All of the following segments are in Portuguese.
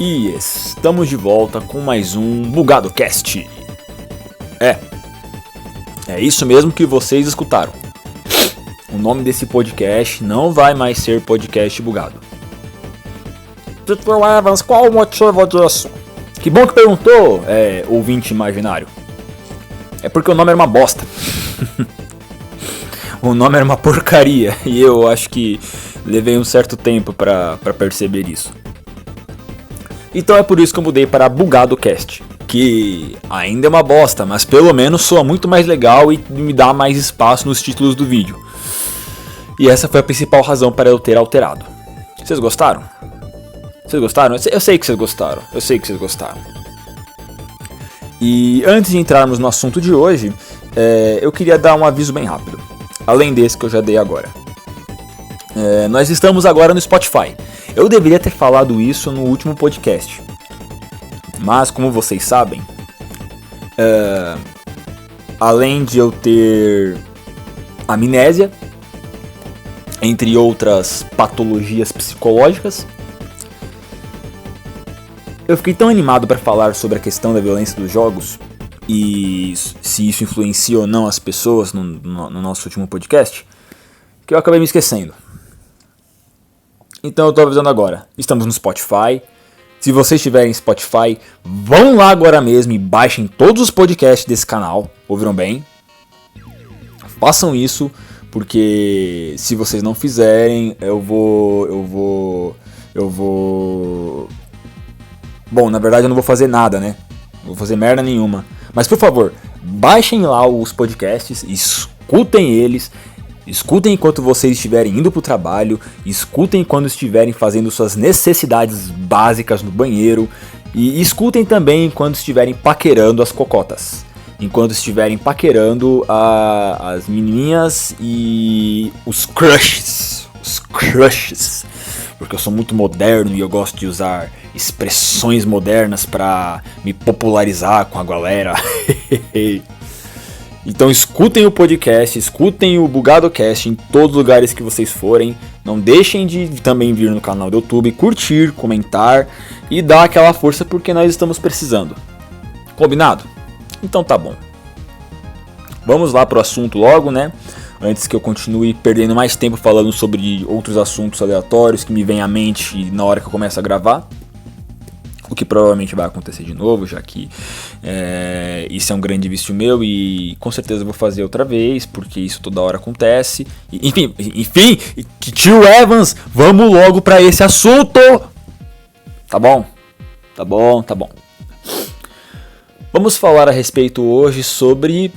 E estamos de volta com mais um Bugado Cast. É isso mesmo que vocês escutaram. O nome desse podcast não vai mais ser Podcast Bugado. Dr. Evans, qual o motivo disso? Que bom que perguntou, ouvinte imaginário. É porque o nome era uma bosta. O nome era uma porcaria e eu acho que levei um certo tempo pra perceber isso. Então é por isso que eu mudei para Bugado Cast, que ainda é uma bosta, mas pelo menos soa muito mais legal e me dá mais espaço nos títulos do vídeo. E essa foi a principal razão para eu ter alterado. Vocês gostaram? Vocês gostaram? Eu sei que vocês gostaram. E antes de entrarmos no assunto de hoje, eu queria dar um aviso bem rápido, além desse que eu já dei agora. Nós estamos agora no Spotify. Eu deveria ter falado isso no último podcast, mas como vocês sabem, além de eu ter amnésia, entre outras patologias psicológicas, eu fiquei tão animado para falar sobre a questão da violência dos jogos e se isso influencia ou não as pessoas no nosso último podcast, que eu acabei me esquecendo. Então eu tô avisando agora, estamos no Spotify. Se vocês tiverem Spotify, vão lá agora mesmo e baixem todos os podcasts desse canal. Ouviram bem? Façam isso, porque se vocês não fizerem, eu vou... Bom, na verdade eu não vou fazer nada, né? Não vou fazer merda nenhuma. Mas por favor, baixem lá os podcasts, escutem eles. Escutem enquanto vocês estiverem indo pro trabalho, escutem quando estiverem fazendo suas necessidades básicas no banheiro e escutem também quando estiverem paquerando as cocotas, enquanto estiverem paquerando as menininhas e os crushes, porque eu sou muito moderno e eu gosto de usar expressões modernas pra me popularizar com a galera. Então escutem o podcast, escutem o Bugado Cast em todos os lugares que vocês forem. Não deixem de também vir no canal do YouTube, curtir, comentar e dar aquela força porque nós estamos precisando. Combinado? Então tá bom. Vamos lá pro assunto logo, né? Antes que eu continue perdendo mais tempo falando sobre outros assuntos aleatórios que me vêm à mente na hora que eu começo a gravar. O que provavelmente vai acontecer de novo, já que isso é um grande vício meu e com certeza eu vou fazer outra vez, porque isso toda hora acontece. Enfim, tio Evans, vamos logo para esse assunto! Tá bom? Vamos falar a respeito hoje sobre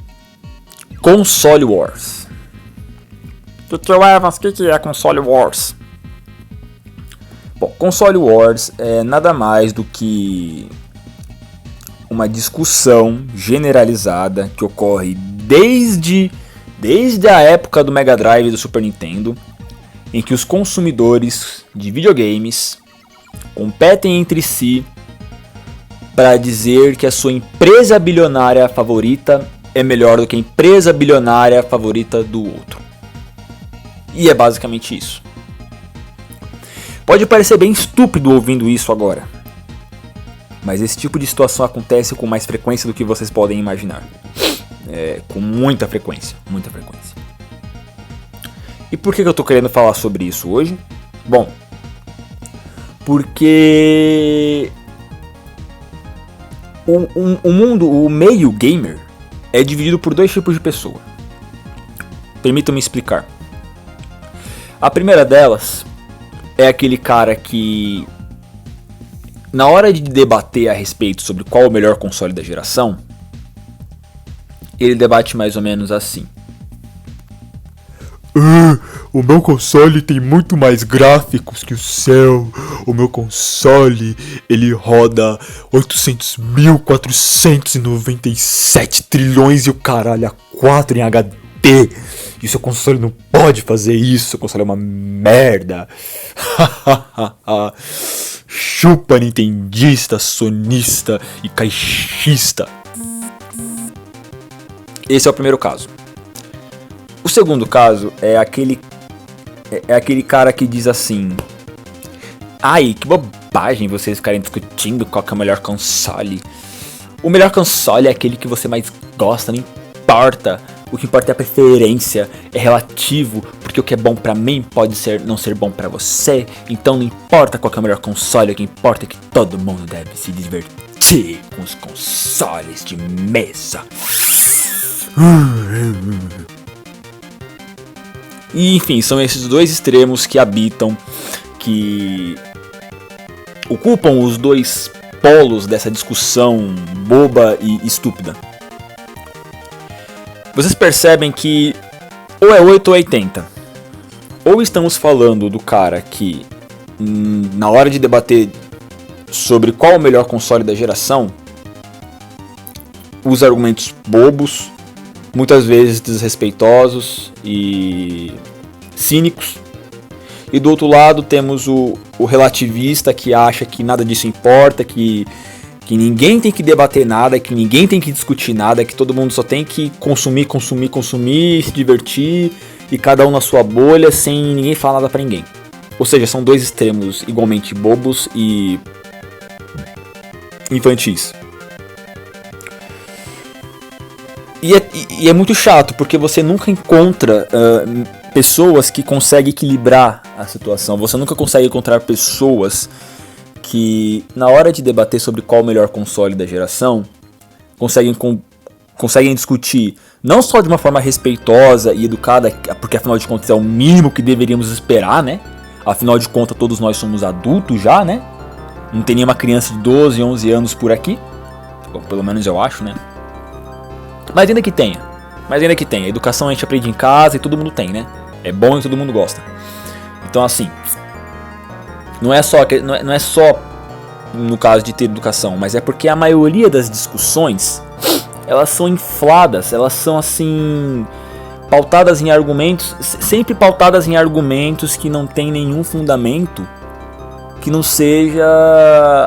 Console Wars. Tio Evans, o que é Console Wars? Bom, Console Wars é nada mais do que uma discussão generalizada que ocorre desde a época do Mega Drive e do Super Nintendo, em que os consumidores de videogames competem entre si para dizer que a sua empresa bilionária favorita é melhor do que a empresa bilionária favorita do outro. E é basicamente isso. Pode parecer bem estúpido ouvindo isso agora, mas esse tipo de situação acontece com mais frequência do que vocês podem imaginar. Com muita frequência. E por que eu tô querendo falar sobre isso hoje? Bom, porque o meio gamer é dividido por dois tipos de pessoa. Permitam-me explicar. A primeira delas é aquele cara que, na hora de debater a respeito sobre qual é o melhor console da geração, ele debate mais ou menos assim: o meu console tem muito mais gráficos que o seu. O meu console, ele roda 800.497 trilhões e o caralho a 4 em HD. E o seu console não pode fazer isso, seu console é uma merda. Chupa nintendista, sonista e caixista. Esse é o primeiro caso. O segundo caso é aquele cara que diz assim: ai, que bobagem vocês ficarem discutindo qual que é o melhor console. O melhor console é aquele que você mais gosta, não importa. O que importa é a preferência, é relativo, porque o que é bom pra mim pode não ser bom pra você. Então não importa qual que é o melhor console, o que importa é que todo mundo deve se divertir com os consoles de mesa. E enfim, são esses dois extremos que habitam, que ocupam os dois polos dessa discussão boba e estúpida. Vocês percebem que ou é 8 ou 80. Ou estamos falando do cara que, na hora de debater sobre qual é o melhor console da geração, usa argumentos bobos, muitas vezes desrespeitosos e cínicos. E do outro lado temos o relativista que acha que nada disso importa, que ninguém tem que debater nada, que ninguém tem que discutir nada, que todo mundo só tem que consumir, se divertir, e cada um na sua bolha, sem ninguém falar nada pra ninguém. Ou seja, são dois extremos igualmente bobos e infantis. E é muito chato, porque você nunca encontra pessoas que conseguem equilibrar a situação. Você nunca consegue encontrar pessoas que, na hora de debater sobre qual o melhor console da geração, conseguem discutir não só de uma forma respeitosa e educada, porque afinal de contas é o mínimo que deveríamos esperar, né? Afinal de contas todos nós somos adultos já, né? Não tem nenhuma criança de 12, 11 anos por aqui. Bom, pelo menos eu acho, né? Mas ainda que tenha. A educação a gente aprende em casa e todo mundo tem, né? É bom e todo mundo gosta. Então assim, não é só no caso de ter educação, mas é porque a maioria das discussões, elas são infladas, elas são assim, pautadas em argumentos, sempre pautadas em argumentos que não tem nenhum fundamento, que não seja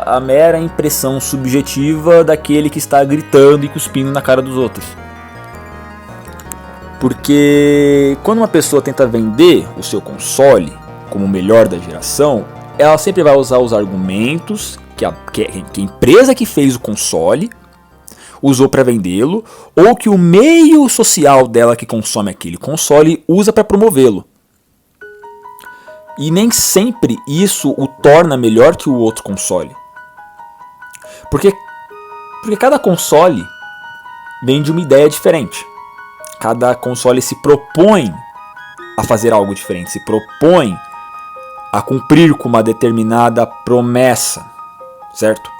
a mera impressão subjetiva daquele que está gritando e cuspindo na cara dos outros. Porque quando uma pessoa tenta vender o seu console como o melhor da geração, ela sempre vai usar os argumentos que a empresa que fez o console usou para vendê-lo, ou que o meio social dela que consome aquele console usa para promovê-lo. E nem sempre isso o torna melhor que o outro console. Porque cada console vem de uma ideia diferente. Cada console se propõe a fazer algo diferente, se propõe a cumprir com uma determinada promessa, certo?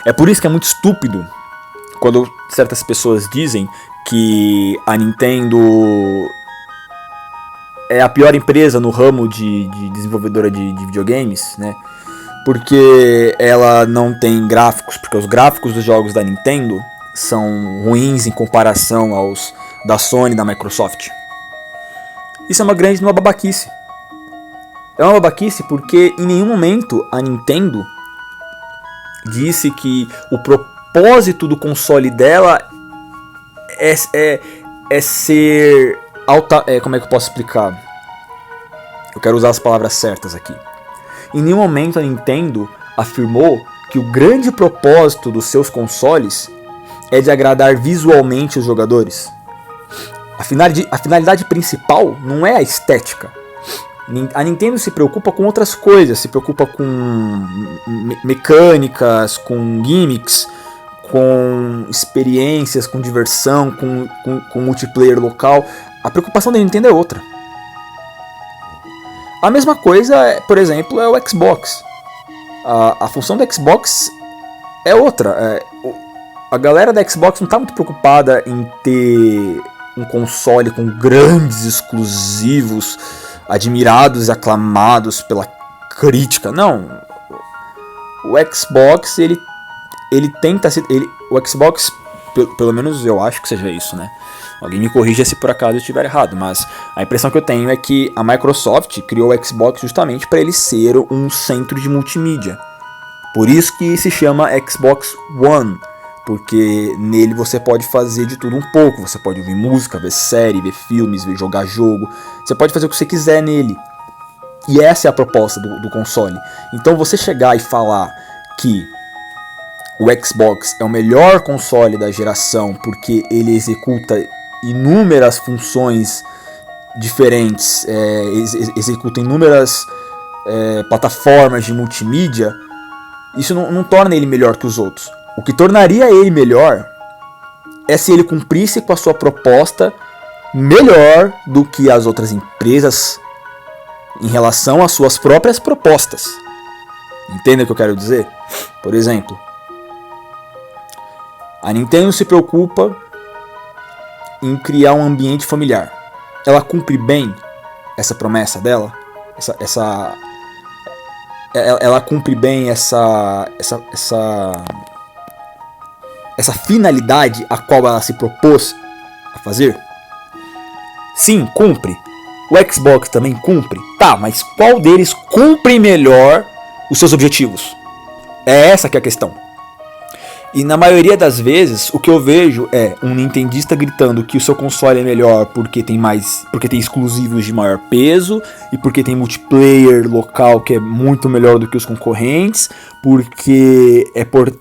É por isso que é muito estúpido quando certas pessoas dizem que a Nintendo é a pior empresa no ramo de desenvolvedora de videogames, né? Porque ela não tem gráficos, porque os gráficos dos jogos da Nintendo são ruins em comparação aos da Sony e da Microsoft. Isso é uma babaquice. É uma babaquice porque em nenhum momento a Nintendo disse que o propósito do console dela é ser alta... como é que eu posso explicar? Eu quero usar as palavras certas aqui. Em nenhum momento a Nintendo afirmou que o grande propósito dos seus consoles é de agradar visualmente os jogadores. A finalidade principal não é a estética. A Nintendo se preocupa com outras coisas, se preocupa com mecânicas, com gimmicks, com experiências, com diversão, com multiplayer local. A preocupação da Nintendo é outra. A mesma coisa, por exemplo, é o Xbox. A função do Xbox é outra. A galera da Xbox não está muito preocupada em ter um console com grandes exclusivos, admirados e aclamados pela crítica. Não. O Xbox, ele tenta ser... O Xbox, pelo menos eu acho que seja isso, né? Alguém me corrija se por acaso eu estiver errado, mas a impressão que eu tenho é que a Microsoft criou o Xbox justamente para ele ser um centro de multimídia. Por isso que se chama Xbox One, porque nele você pode fazer de tudo um pouco. Você pode ouvir música, ver série, ver filmes, jogar jogo. Você pode fazer o que você quiser nele. E essa é a proposta do console. Então você chegar e falar que o Xbox é o melhor console da geração porque ele executa inúmeras funções diferentes, executa inúmeras plataformas de multimídia, isso não torna ele melhor que os outros. O que tornaria ele melhor é se ele cumprisse com a sua proposta melhor do que as outras empresas em relação às suas próprias propostas. Entende o que eu quero dizer? Por exemplo, a Nintendo se preocupa em criar um ambiente familiar. Ela cumpre bem essa promessa dela? Ela cumpre bem essa finalidade a qual ela se propôs a fazer? Sim, cumpre. O Xbox também cumpre? Tá, mas qual deles cumpre melhor os seus objetivos? É essa que é a questão. E na maioria das vezes, o que eu vejo é um nintendista gritando que o seu console é melhor porque tem exclusivos de maior peso e porque tem multiplayer local que é muito melhor do que os concorrentes, porque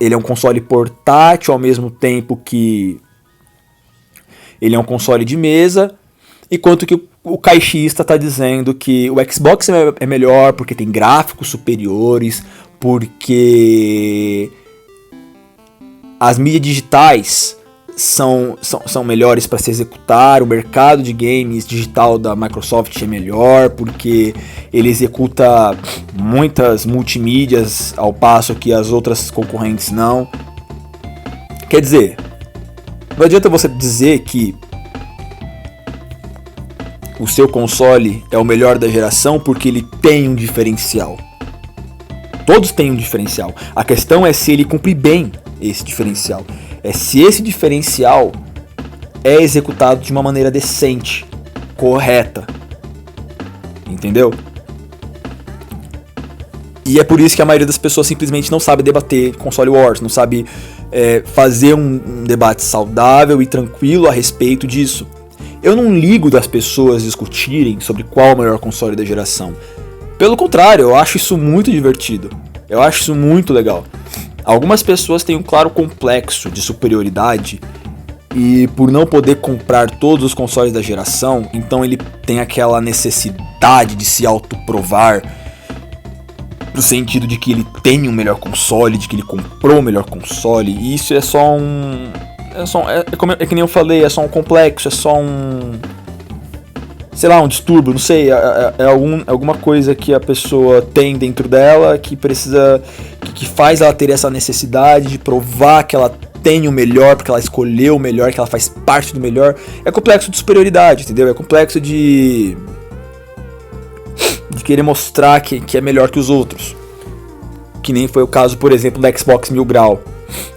ele é um console portátil ao mesmo tempo que ele é um console de mesa, enquanto que o caixista está dizendo que o Xbox é melhor porque tem gráficos superiores, porque as mídias digitais são melhores para se executar, o mercado de games digital da Microsoft é melhor, porque ele executa muitas multimídias ao passo que as outras concorrentes não. Quer dizer, não adianta você dizer que o seu console é o melhor da geração porque ele tem um diferencial. Todos têm um diferencial. A questão é se ele cumpre bem esse diferencial. É se esse diferencial é executado de uma maneira decente, correta. Entendeu? E é por isso que a maioria das pessoas simplesmente não sabe debater console wars, não sabe fazer um debate saudável e tranquilo a respeito disso. Eu não ligo das pessoas discutirem sobre qual é o melhor console da geração. Pelo contrário, eu acho isso muito divertido. Eu acho isso muito legal. Algumas pessoas têm um claro complexo de superioridade e por não poder comprar todos os consoles da geração, então ele tem aquela necessidade de se autoprovar no sentido de que ele tem um melhor console, de que ele comprou o melhor console, e isso é só um... É que nem eu falei, é só um complexo, é só um... sei lá, um distúrbio, não sei, alguma coisa que a pessoa tem dentro dela que precisa, que faz ela ter essa necessidade de provar que ela tem o melhor, porque ela escolheu o melhor, que ela faz parte do melhor. É complexo de superioridade, entendeu? É complexo de querer mostrar que é melhor que os outros. Que nem foi o caso, por exemplo, do Xbox Mil Grau,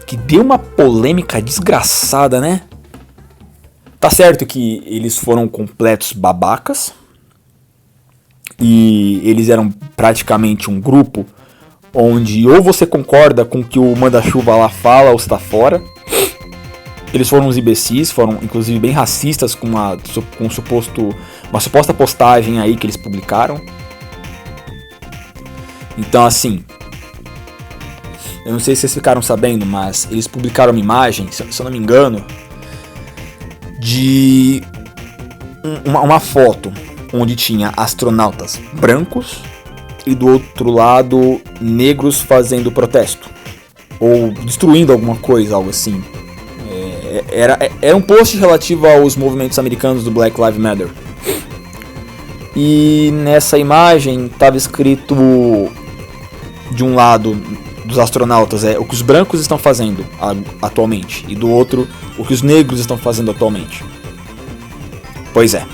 que deu uma polêmica desgraçada, né? Tá certo que eles foram completos babacas e eles eram praticamente um grupo onde ou você concorda com o que o manda-chuva lá fala ou está fora. Eles foram uns imbecis, foram inclusive bem racistas com uma suposta postagem aí que eles publicaram. Então assim, eu não sei se vocês ficaram sabendo, mas eles publicaram uma imagem, se eu não me engano, de uma foto onde tinha astronautas brancos e do outro lado negros fazendo protesto ou destruindo alguma coisa, algo assim. Era um post relativo aos movimentos americanos do Black Lives Matter. E nessa imagem estava escrito de um lado dos astronautas o que os brancos estão fazendo atualmente, e do outro o que os negros estão fazendo atualmente. Pois é,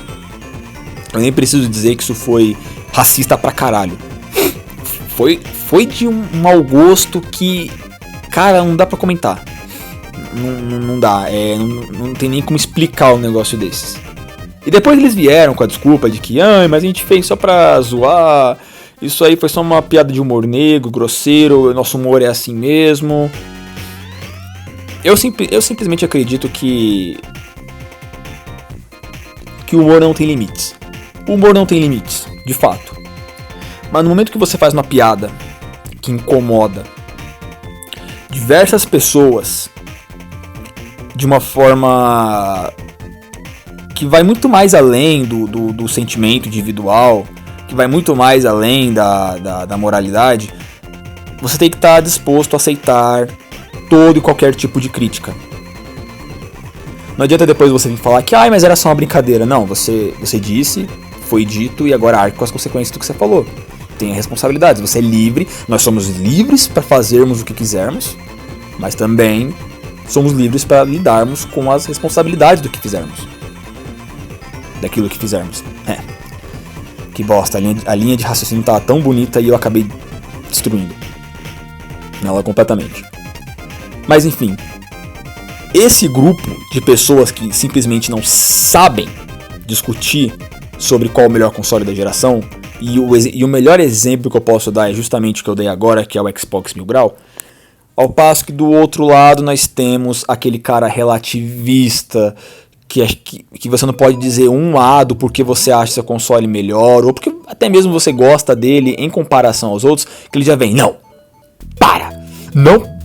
eu nem preciso dizer que isso foi racista pra caralho. Foi de um mau gosto que, cara, não dá pra comentar. Não dá, não tem nem como explicar um negócio desses. E depois eles vieram com a desculpa de que, mas a gente fez só pra zoar, isso aí foi só uma piada de humor negro, grosseiro, nosso humor é assim mesmo. Eu simplesmente acredito que o humor não tem limites. O humor não tem limites, de fato. Mas no momento que você faz uma piada que incomoda diversas pessoas de uma forma que vai muito mais além do sentimento individual, que vai muito mais além da moralidade, você tem que estar disposto a aceitar todo e qualquer tipo de crítica. Não adianta depois você vir falar que mas era só uma brincadeira. Não, você disse, foi dito e agora arque com as consequências do que você falou. Tem responsabilidades, você é livre, nós somos livres para fazermos o que quisermos, mas também somos livres para lidarmos com as responsabilidades do que fizermos. Daquilo que fizermos. Que bosta, a linha de raciocínio tava tão bonita e eu acabei destruindo ela completamente. Mas enfim, esse grupo de pessoas que simplesmente não sabem discutir sobre qual é o melhor console da geração, e o melhor exemplo que eu posso dar é justamente o que eu dei agora, que é o Xbox Mil Grau, ao passo que do outro lado nós temos aquele cara relativista, que você não pode dizer um lado porque você acha seu console melhor, ou porque até mesmo você gosta dele em comparação aos outros, que ele já vem, não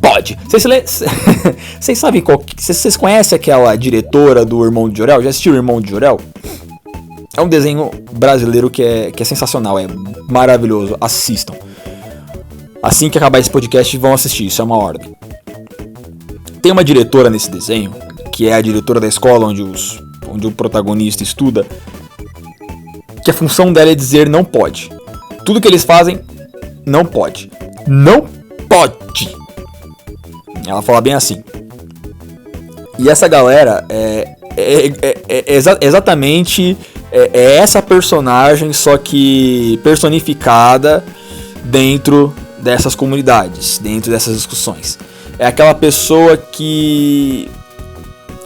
pode. Vocês sabem vocês conhecem aquela diretora do Irmão de Jorel? Já assistiu o Irmão de Jorel? É um desenho brasileiro que é sensacional, é maravilhoso, assistam. Assim que acabar esse podcast vão assistir, isso é uma ordem. Tem uma diretora nesse desenho, que é a diretora da escola onde o protagonista estuda, que a função dela é dizer não pode. Tudo que eles fazem, não pode. Não pode! Ela fala bem assim. E essa galera exatamente essa personagem, só que personificada dentro dessas comunidades, dentro dessas discussões. É aquela pessoa que,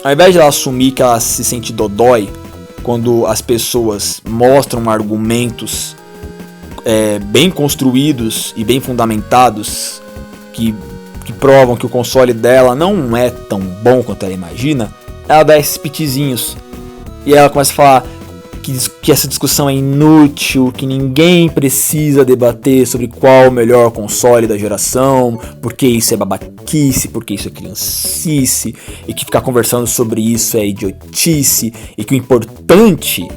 ao invés de ela assumir que ela se sente dodói quando as pessoas mostram argumentos bem construídos e bem fundamentados que provam que o console dela não é tão bom quanto ela imagina, ela dá esses pitizinhos e ela começa a falar que essa discussão é inútil, que ninguém precisa debater sobre qual o melhor console da geração, porque isso é babaquice, porque isso é criancice, e que ficar conversando sobre isso é idiotice, e que o importante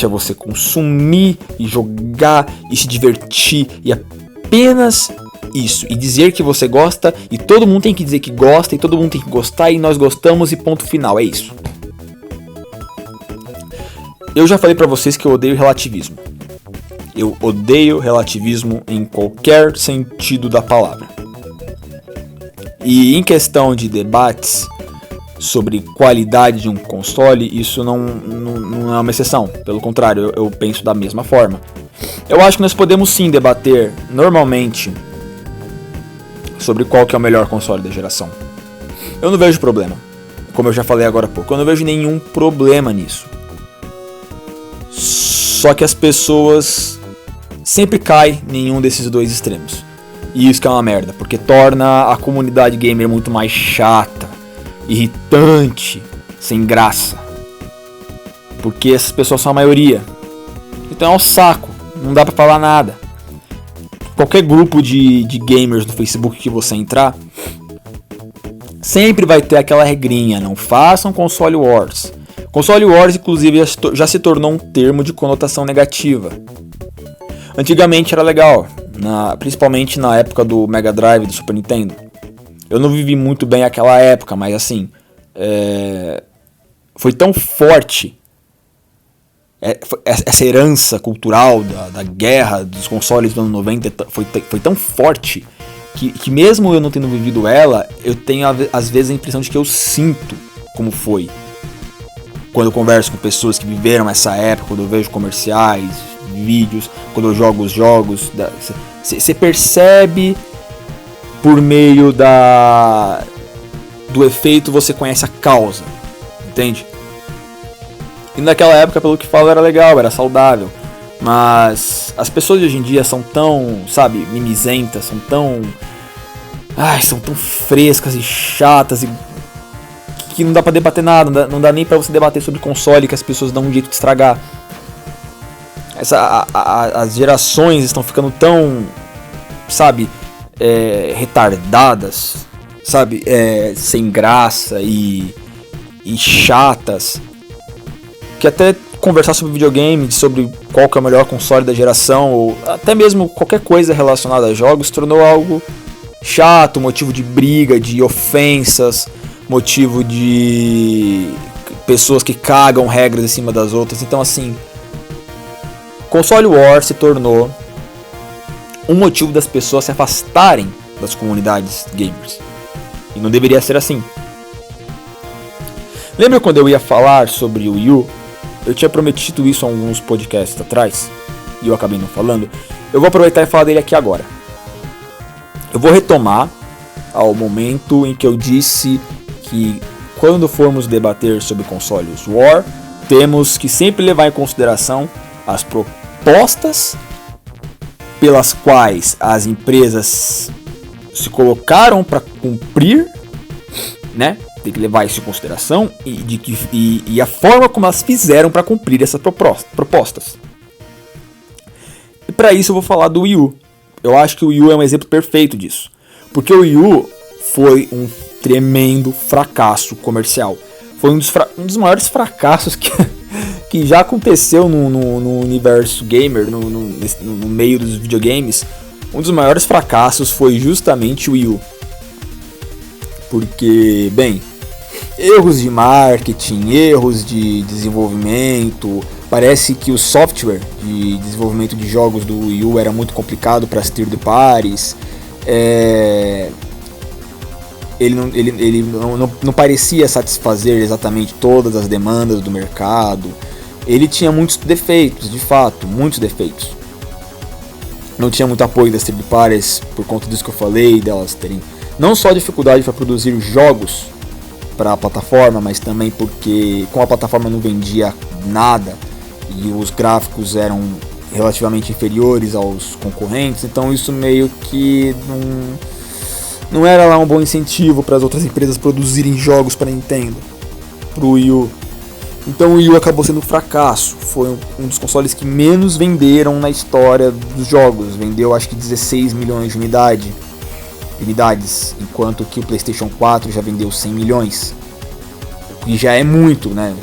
é você consumir e jogar e se divertir, e apenas isso, e dizer que você gosta, e todo mundo tem que dizer que gosta, e todo mundo tem que gostar, e nós gostamos, e ponto final, é isso. Eu já falei pra vocês que eu odeio relativismo. Eu odeio relativismo em qualquer sentido da palavra. E em questão de debates sobre qualidade de um console, isso não é uma exceção. Pelo contrário, eu penso da mesma forma. Eu acho que nós podemos sim debater normalmente sobre qual que é o melhor console da geração. Eu não vejo problema. Como eu já falei agora há pouco, eu não vejo nenhum problema nisso. Só que as pessoas sempre caem em um desses dois extremos. E isso que é uma merda, porque torna a comunidade gamer muito mais chata, irritante, sem graça. Porque essas pessoas são a maioria. Então é um saco, não dá pra falar nada. Qualquer grupo de gamers no Facebook que você entrar, sempre vai ter aquela regrinha, não façam console wars. Console Wars, inclusive, já se tornou um termo de conotação negativa. Antigamente era legal, principalmente na época do Mega Drive, do Super Nintendo. Eu não vivi muito bem aquela época, mas assim, foi tão forte essa herança cultural da guerra dos consoles dos anos 90, foi tão forte que mesmo eu não tendo vivido ela, eu tenho às vezes a impressão de que eu sinto como foi. Quando eu converso com pessoas que viveram essa época, quando eu vejo comerciais, vídeos, quando eu jogo os jogos, você percebe por meio do efeito, você conhece a causa, entende? E naquela época, pelo que falo, era legal, era saudável, mas as pessoas de hoje em dia são tão, sabe, mimizentas, são tão frescas e chatas e que não dá pra debater nada, não dá nem pra você debater sobre console que as pessoas dão um jeito de estragar. as gerações estão ficando tão, sabe, retardadas, sabe, sem graça e chatas, que até conversar sobre videogame, sobre qual que é o melhor console da geração, ou até mesmo qualquer coisa relacionada a jogos, tornou algo chato, motivo de briga, de ofensas, motivo de pessoas que cagam regras em cima das outras. Então, assim, Console War se tornou um motivo das pessoas se afastarem das comunidades gamers. E não deveria ser assim. Lembra quando eu ia falar sobre o Wii U? Eu tinha prometido isso há alguns podcasts atrás, e eu acabei não falando. Eu vou aproveitar e falar dele aqui agora. Eu vou retomar ao momento em que eu disse que quando formos debater sobre consoles War, temos que sempre levar em consideração as propostas pelas quais as empresas se colocaram para cumprir, né? Tem que levar isso em consideração e a forma como elas fizeram para cumprir essas propostas. E para isso eu vou falar do Wii U. Eu acho que o Wii U é um exemplo perfeito disso. Porque o Wii U foi um tremendo fracasso comercial. Foi um dos maiores fracassos que já aconteceu no universo gamer, no meio dos videogames. Um dos maiores fracassos foi justamente o Wii U. Porque, bem, erros de marketing, erros de desenvolvimento. Parece que o software de desenvolvimento de jogos do Wii U era muito complicado para as third parties. Ele não parecia satisfazer exatamente todas as demandas do mercado. Ele tinha muitos defeitos, de fato, muitos defeitos. Não tinha muito apoio das third parties por conta disso que eu falei, delas terem não só dificuldade para produzir jogos para a plataforma, mas também porque com a plataforma não vendia nada e os gráficos eram relativamente inferiores aos concorrentes, então isso meio que não era lá um bom incentivo para as outras empresas produzirem jogos para Nintendo, para o Wii U. Então o Wii U acabou sendo um fracasso, foi um dos consoles que menos venderam na história dos jogos, vendeu acho que 16 milhões de unidades, enquanto que o PlayStation 4 já vendeu 100 milhões, e já é muito, né?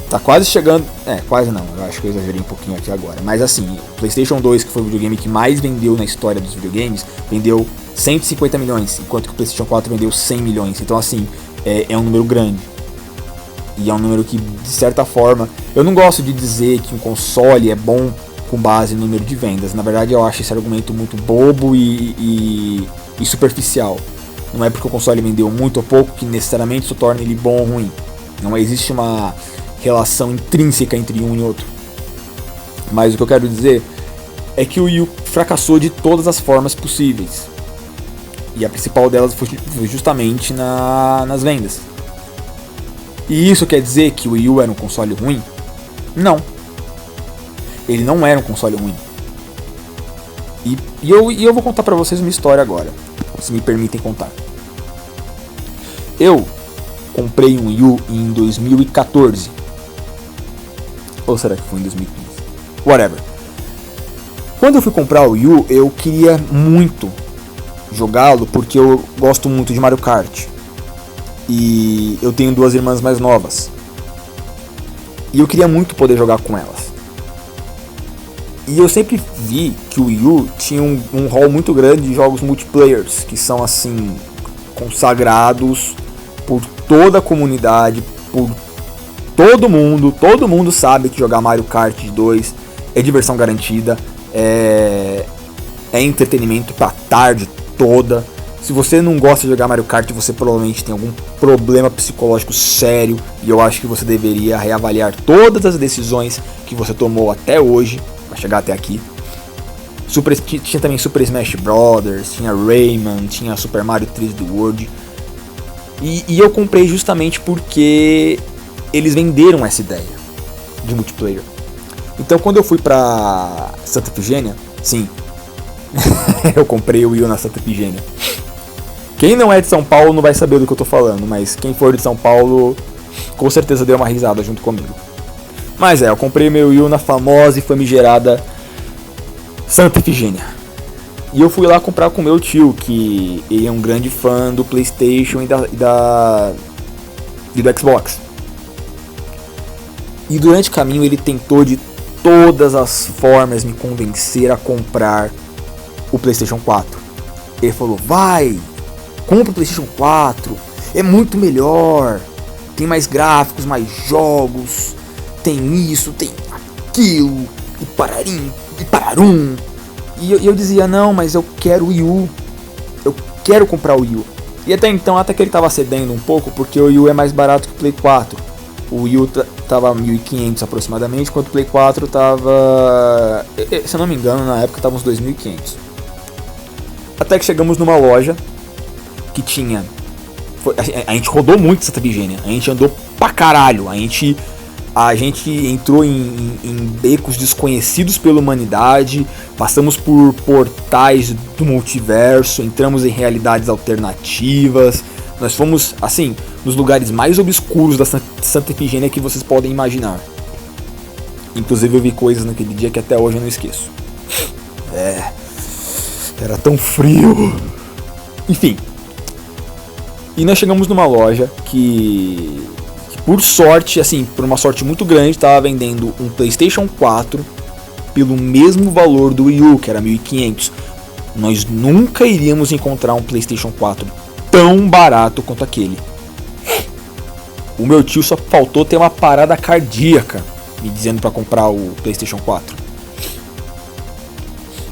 Tá quase chegando, quase não, eu acho que eu exagerei um pouquinho aqui agora, mas assim, o PlayStation 2, que foi o videogame que mais vendeu na história dos videogames, vendeu 150 milhões, enquanto que o PlayStation 4 vendeu 100 milhões, então assim, é um número grande, e é um número que, de certa forma, eu não gosto de dizer que um console é bom com base no número de vendas. Na verdade, eu acho esse argumento muito bobo e superficial. Não é porque o console vendeu muito ou pouco que necessariamente isso torna ele bom ou ruim. Não existe uma relação intrínseca entre um e outro. Mas o que eu quero dizer é que o Wii U fracassou de todas as formas possíveis. E a principal delas foi justamente nas vendas. E isso quer dizer que o Wii U era um console ruim? Não. Ele não era um console ruim. E eu vou contar pra vocês uma história agora, se me permitem contar. Eu comprei um Wii U em 2014. Ou será que foi em 2015? Whatever. Quando eu fui comprar o Wii U, eu queria muito jogá-lo porque eu gosto muito de Mario Kart. E eu tenho duas irmãs mais novas. E eu queria muito poder jogar com elas. E eu sempre vi que o Wii U tinha um hall muito grande de jogos multiplayers, que são assim, consagrados por toda a comunidade, por todo mundo sabe que jogar Mario Kart 2 é diversão garantida, é entretenimento pra tarde toda. Se você não gosta de jogar Mario Kart, você provavelmente tem algum problema psicológico sério, e eu acho que você deveria reavaliar todas as decisões que você tomou até hoje pra chegar até aqui. Tinha também Super Smash Bros, tinha Rayman, tinha Super Mario 3D World. E eu comprei justamente porque eles venderam essa ideia de multiplayer. Então quando eu fui pra Santa Efigênia, sim, eu comprei o Wii U na Santa Efigênia. Quem não é de São Paulo não vai saber do que eu tô falando, mas quem for de São Paulo com certeza deu uma risada junto comigo. Mas eu comprei meu Wii U na famosa e famigerada Santa Efigênia. E eu fui lá comprar com meu tio, que ele é um grande fã do PlayStation e do Xbox. E durante o caminho ele tentou de todas as formas me convencer a comprar o PlayStation 4. Ele falou: vai, compra o PlayStation 4, é muito melhor, tem mais gráficos, mais jogos, tem isso, tem aquilo, e pararim, e pararum. E eu dizia: não, mas eu quero o Wii U, eu quero comprar o Wii U. E até então, até que ele tava cedendo um pouco, porque o Wii U é mais barato que o Play 4. O Wii U tava 1.500 aproximadamente, enquanto o Play 4 tava, se eu não me engano, na época tava uns 2.500. Até que chegamos numa loja que tinha... A gente rodou muito Santa Efigênia, a gente andou pra caralho, a gente entrou em becos desconhecidos pela humanidade, passamos por portais do multiverso, entramos em realidades alternativas, nós fomos, assim, nos lugares mais obscuros da Santa Efigênia que vocês podem imaginar. Inclusive eu vi coisas naquele dia que até hoje eu não esqueço. Era tão frio. Enfim. E nós chegamos numa loja que por sorte, assim, por uma sorte muito grande, estava vendendo um PlayStation 4 pelo mesmo valor do Wii U, que era 1.500. Nós nunca iríamos encontrar um PlayStation 4 tão barato quanto aquele. O meu tio só faltou ter uma parada cardíaca me dizendo para comprar o PlayStation 4.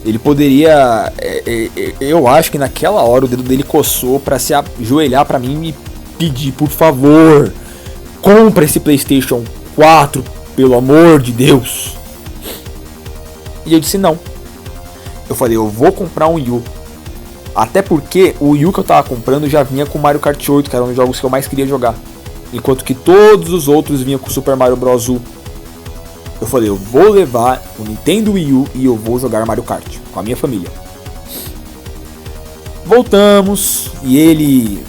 Ele poderia... eu acho que naquela hora o dedo dele coçou para se ajoelhar para mim e me pedir: por favor, compra esse PlayStation 4, pelo amor de Deus. E eu disse não. Eu falei: eu vou comprar um Wii U. Até porque o Wii U que eu tava comprando já vinha com Mario Kart 8, que era um dos jogos que eu mais queria jogar. Enquanto que todos os outros vinham com Super Mario Bros. U. Eu falei: eu vou levar o Nintendo Wii U e eu vou jogar Mario Kart com a minha família. Voltamos e ele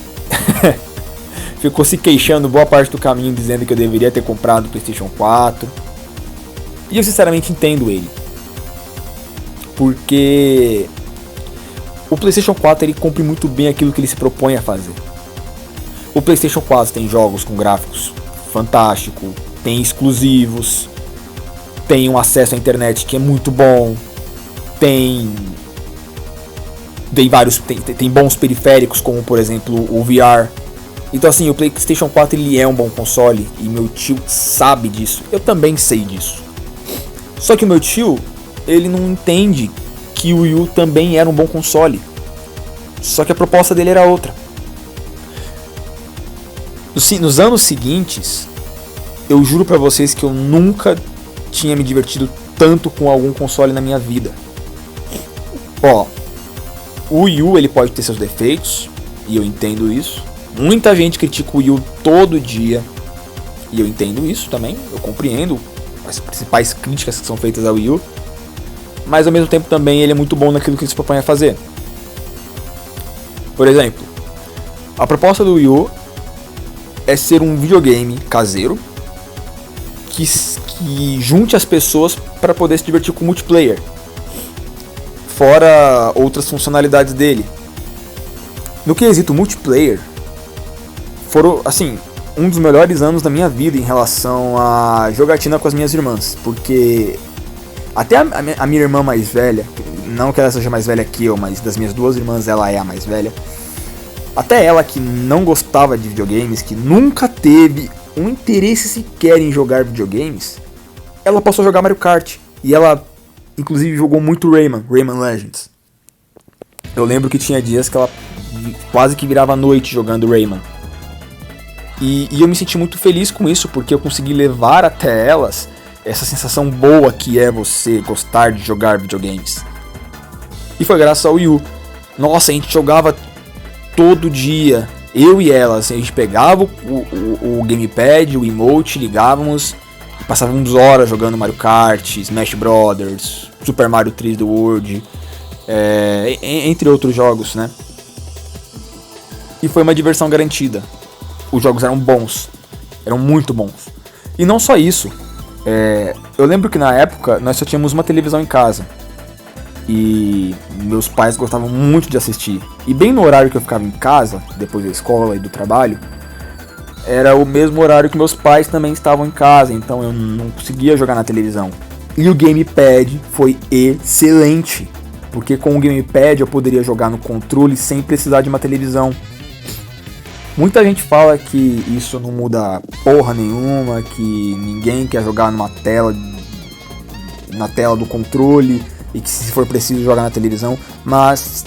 ficou se queixando boa parte do caminho, dizendo que eu deveria ter comprado o PlayStation 4. E eu sinceramente entendo ele. Porque o PlayStation 4 ele cumpre muito bem aquilo que ele se propõe a fazer. O PlayStation 4 tem jogos com gráficos fantásticos, tem exclusivos, tem um acesso à internet que é muito bom, tem bons periféricos, como por exemplo o VR. Então assim, o PlayStation 4 ele é um bom console e meu tio sabe disso. Eu também sei disso. Só que o meu tio, ele não entende que o Wii U também era um bom console. Só que a proposta dele era outra. Nos anos seguintes, eu juro pra vocês que eu nunca tinha me divertido tanto com algum console na minha vida. Ó, o Wii U ele pode ter seus defeitos, e eu entendo isso. Muita gente critica o Wii U todo dia, e eu entendo isso também. Eu compreendo as principais críticas que são feitas ao Wii U, mas ao mesmo tempo também ele é muito bom naquilo que ele se propõe a fazer. Por exemplo, a proposta do Wii U é ser um videogame caseiro que junte as pessoas para poder se divertir com multiplayer, fora outras funcionalidades dele. No quesito multiplayer, foram, assim, um dos melhores anos da minha vida em relação a jogatina com as minhas irmãs, porque até a minha irmã mais velha, não que ela seja mais velha que eu, mas das minhas duas irmãs ela é a mais velha, até ela que não gostava de videogames, que nunca teve um interesse sequer em jogar videogames, ela passou a jogar Mario Kart, e ela inclusive jogou muito Rayman Legends. Eu lembro que tinha dias que ela quase que virava a noite jogando Rayman. E eu me senti muito feliz com isso, porque eu consegui levar até elas essa sensação boa que é você gostar de jogar videogames. E foi graças ao Wii U. Nossa, a gente jogava todo dia, eu e elas. A gente pegava o gamepad, o emote, ligávamos e passávamos horas jogando Mario Kart, Smash Brothers, Super Mario 3D World, entre outros jogos, né? E foi uma diversão garantida. Os jogos eram bons, eram muito bons. E não só isso, Eu lembro que na época nós só tínhamos uma televisão em casa. E meus pais gostavam muito de assistir. E bem no horário que eu ficava em casa, depois da escola e do trabalho, era o mesmo horário que meus pais também estavam em casa. Então eu não conseguia jogar na televisão. E o gamepad foi excelente, porque com o gamepad eu poderia jogar no controle sem precisar de uma televisão. Muita gente fala que isso não muda porra nenhuma, que ninguém quer jogar na tela do controle, e que se for preciso jogar na televisão, mas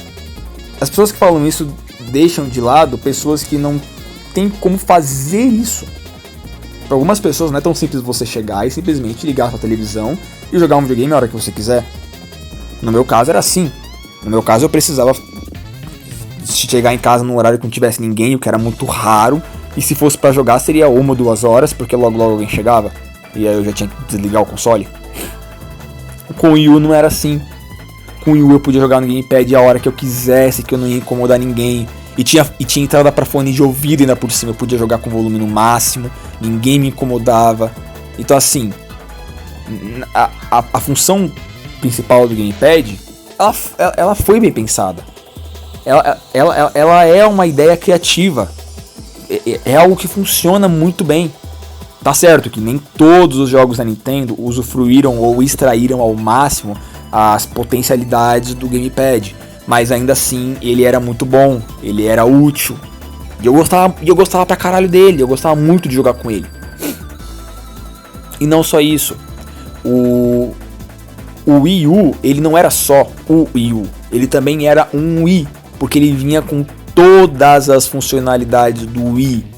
as pessoas que falam isso deixam de lado pessoas que não tem como fazer isso. Para algumas pessoas não é tão simples você chegar e simplesmente ligar sua televisão e jogar um videogame a hora que você quiser. No meu caso era assim. No meu caso eu precisava chegar em casa num horário que não tivesse ninguém, o que era muito raro. E se fosse para jogar seria 1 ou 2 horas, porque logo alguém chegava. E aí eu já tinha que desligar o console. Com o Wii U não era assim. Com o Wii U eu podia jogar no gamepad a hora que eu quisesse, que eu não ia incomodar ninguém. E tinha entrada para fone de ouvido ainda por cima, eu podia jogar com volume no máximo, ninguém me incomodava. Então assim, a função principal do gamepad, ela foi bem pensada. Ela é uma ideia criativa, é algo que funciona muito bem. Tá certo que nem todos os jogos da Nintendo usufruíram ou extraíram ao máximo as potencialidades do gamepad, mas ainda assim ele era muito bom, ele era útil. E eu gostava pra caralho dele, eu gostava muito de jogar com ele. E não só isso, o Wii U, ele não era só o Wii U, ele também era um Wii, porque ele vinha com todas as funcionalidades do Wii.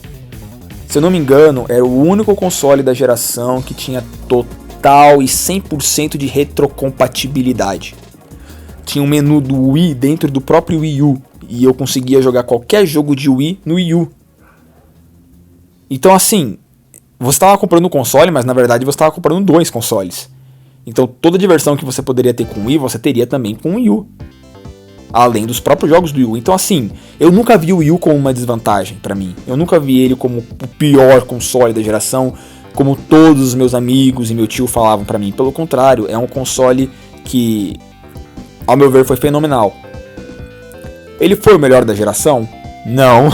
Se eu não me engano, era o único console da geração que tinha total e 100% de retrocompatibilidade. Tinha um menu do Wii dentro do próprio Wii U, e eu conseguia jogar qualquer jogo de Wii no Wii U. Então assim, você estava comprando um console, mas na verdade você estava comprando 2 consoles. Então toda a diversão que você poderia ter com o Wii, você teria também com o Wii U. Além dos próprios jogos do Wii U. Então assim, eu nunca vi o Wii U como uma desvantagem pra mim. Eu nunca vi ele como o pior console da geração, como todos os meus amigos e meu tio falavam pra mim. Pelo contrário, é um console que, ao meu ver, foi fenomenal. Ele foi o melhor da geração? Não.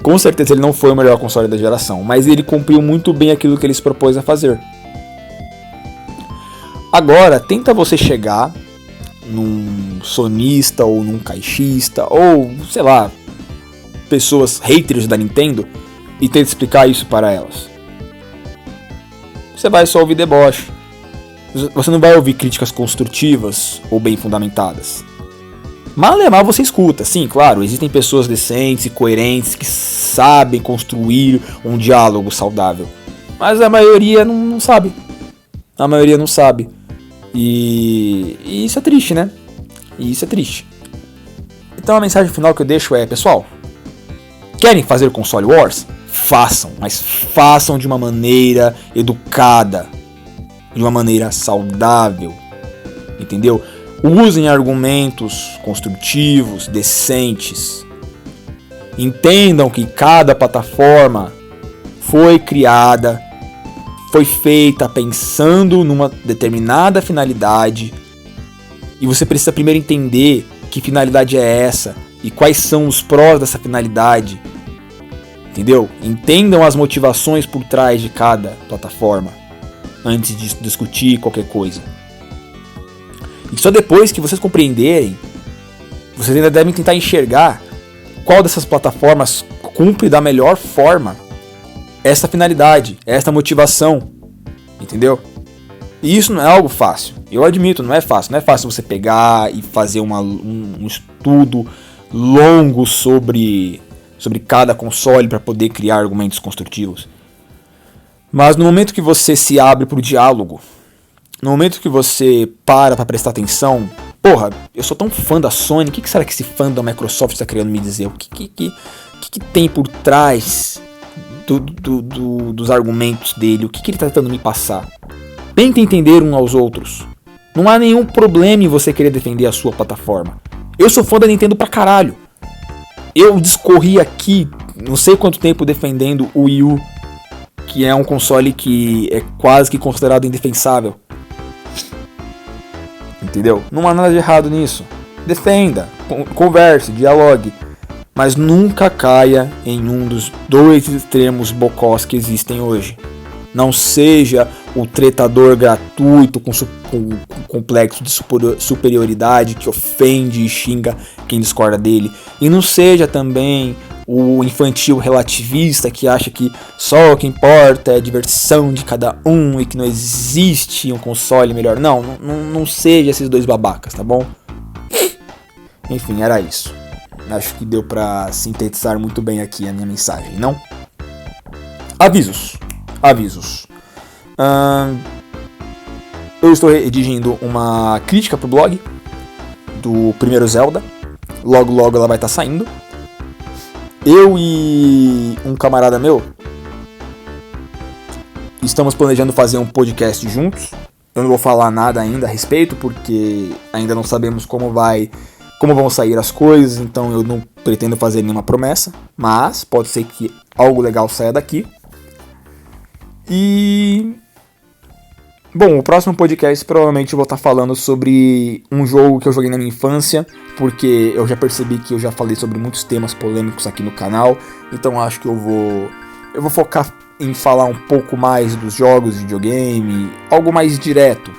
Com certeza ele não foi o melhor console da geração, mas ele cumpriu muito bem aquilo que ele se propôs a fazer. Agora, tenta você chegar num sonista ou num caixista ou, sei lá, pessoas haters da Nintendo e tenta explicar isso para elas. Você vai só ouvir deboche. Você não vai ouvir críticas construtivas ou bem fundamentadas. Malemar você escuta, sim, claro, existem pessoas decentes e coerentes que sabem construir um diálogo saudável. Mas a maioria não sabe. A maioria não sabe. E isso é triste, né? E isso é triste. Então a mensagem final que eu deixo é, pessoal, querem fazer console wars? Façam, mas façam de uma maneira educada, de uma maneira saudável, entendeu? Usem argumentos construtivos, decentes. Entendam que cada plataforma foi criada, foi feita pensando numa determinada finalidade, e você precisa primeiro entender que finalidade é essa e quais são os prós dessa finalidade, entendeu? Entendam as motivações por trás de cada plataforma antes de discutir qualquer coisa. E só depois que vocês compreenderem, vocês ainda devem tentar enxergar qual dessas plataformas cumpre da melhor forma essa finalidade, essa motivação, entendeu? E isso não é algo fácil, eu admito, não é fácil. Não é fácil você pegar e fazer um estudo longo sobre cada console para poder criar argumentos construtivos. Mas no momento que você se abre para o diálogo, no momento que você para prestar atenção, porra, eu sou tão fã da Sony, o que será que esse fã da Microsoft está querendo me dizer? O que tem por trás dos argumentos dele? O que ele está tentando me passar? Tenta entender uns aos outros. Não há nenhum problema em você querer defender a sua plataforma. Eu sou fã da Nintendo pra caralho. Eu discorri aqui não sei quanto tempo defendendo o Wii U, que é um console que é quase que considerado indefensável. Entendeu? Não há nada de errado nisso. Defenda, converse, dialogue, mas nunca caia em um dos dois extremos bocós que existem hoje. Não seja o tretador gratuito com complexo de superioridade que ofende e xinga quem discorda dele. E não seja também o infantil relativista que acha que só o que importa é a diversão de cada um e que não existe um console melhor. Não seja esses dois babacas, tá bom? Enfim, era isso. Acho que deu pra sintetizar muito bem aqui a minha mensagem, não? Avisos. Eu estou redigindo uma crítica pro blog do primeiro Zelda. Logo ela vai estar saindo. Eu e um camarada meu estamos planejando fazer um podcast juntos. Eu não vou falar nada ainda a respeito, porque ainda não sabemos como vão sair as coisas, então eu não pretendo fazer nenhuma promessa, mas pode ser que algo legal saia daqui. E bom, o próximo podcast provavelmente eu vou estar falando sobre um jogo que eu joguei na minha infância, porque eu já percebi que eu já falei sobre muitos temas polêmicos aqui no canal, então acho que eu vou focar em falar um pouco mais dos jogos de videogame, algo mais direto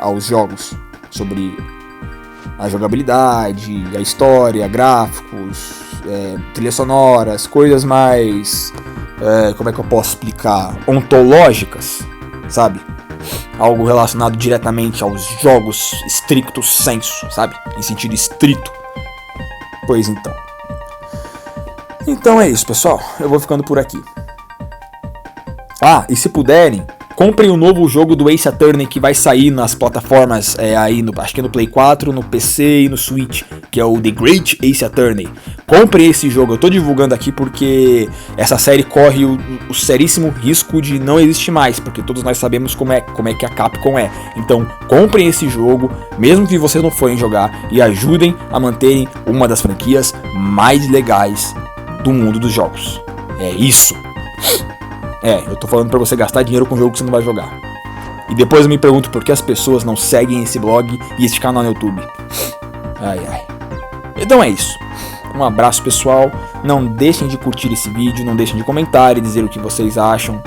aos jogos, sobre a jogabilidade, a história, gráficos, trilhas sonoras, coisas mais, como é que eu posso explicar, ontológicas, sabe? Algo relacionado diretamente aos jogos stricto sensu, sabe? Em sentido estrito. Pois então. Então é isso, pessoal. Eu vou ficando por aqui. E se puderem, comprem o novo jogo do Ace Attorney que vai sair nas plataformas aí, acho que é no Play 4, no PC e no Switch, que é o The Great Ace Attorney. Comprem esse jogo, eu tô divulgando aqui porque essa série corre o seríssimo risco de não existir mais, porque todos nós sabemos como é que a Capcom é. Então, comprem esse jogo, mesmo que vocês não forem jogar, e ajudem a manterem uma das franquias mais legais do mundo dos jogos. É isso. Eu tô falando pra você gastar dinheiro com um jogo que você não vai jogar. E depois eu me pergunto por que as pessoas não seguem esse blog e esse canal no YouTube. Então é isso. Um abraço, pessoal. Não deixem de curtir esse vídeo, não deixem de comentar e dizer o que vocês acham.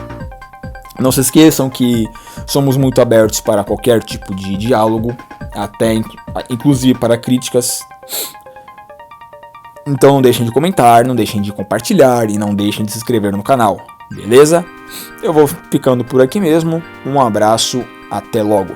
Não se esqueçam que somos muito abertos para qualquer tipo de diálogo, até inclusive para críticas. Então não deixem de comentar, não deixem de compartilhar e não deixem de se inscrever no canal. Beleza? Eu vou ficando por aqui mesmo. Um abraço, até logo.